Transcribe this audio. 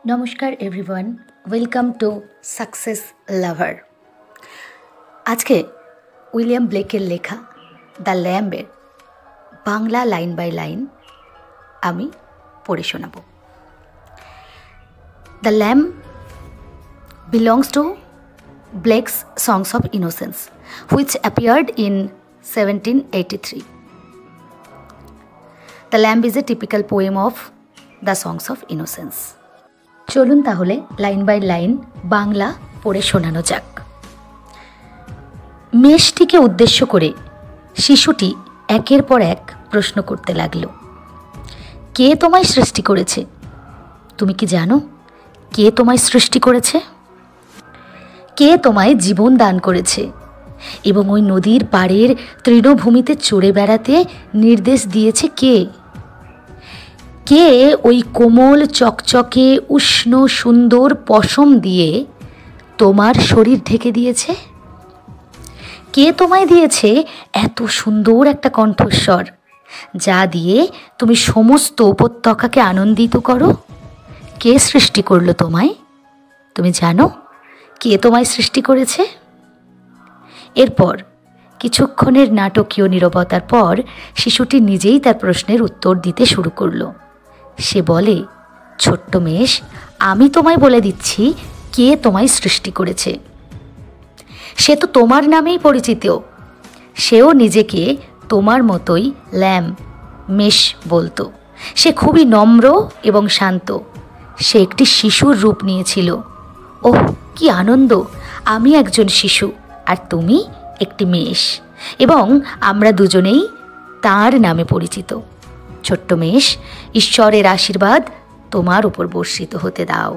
নমস্কার everyone, welcome to success lover. আজকে William ব্লেকের লেখা দ্য ল্যাম্বের বাংলা লাইন বাই লাইন আমি পড়ে শোনাব। The lamb belongs to Blake's Songs of Innocence, which appeared in 1783. The Lamb is a typical poem of the Songs of Innocence. চলুন তাহলে line by line Bangla পড়ে শোনানো যাক। মেষটিকে উদ্দেশ্য করে শিশুটি একের পর এক প্রশ্ন করতে লাগল, কে তোমায় সৃষ্টি করেছে? তুমি কি জানো কে তোমায় সৃষ্টি করেছে? কে তোমায় জীবন দান করেছে এবং ওই নদীর পাড়ের তৃণভূমিতে চড়ে বেড়াতে নির্দেশ দিয়েছে কে? কে ওই কোমল চকচকে উষ্ণ সুন্দর পশম দিয়ে তোমার শরীর ঢেকে দিয়েছে? কে তোমায় দিয়েছে এত সুন্দর একটা কণ্ঠস্বর, যা দিয়ে তুমি সমস্ত উপত্যকাকে আনন্দিত করো? কে সৃষ্টি করলো তোমায়? তুমি জানো কে তোমায় সৃষ্টি করেছে? এরপর কিছুক্ষণের নাটকীয় নীরবতার পর শিশুটি নিজেই তার প্রশ্নের উত্তর দিতে শুরু করলো। সে বলে, ছোট্ট মেষ, আমি তোমায় বলে দিচ্ছি কে তোমায় সৃষ্টি করেছে। সে তো তোমার নামেই পরিচিত। সেও নিজেকে তোমার মতোই মেষ বলতো। সে খুবই নম্র এবং শান্ত। সে একটি শিশুর রূপ নিয়েছিল। ওহ, কি আনন্দ! আমি একজন শিশু আর তুমি একটি মেষ, এবং আমরা দুজনেই তার নামে পরিচিত। ছোট্ট মেষ, ঈশ্বরের আশীর্বাদ তোমার উপর বর্ষিত হতে দাও।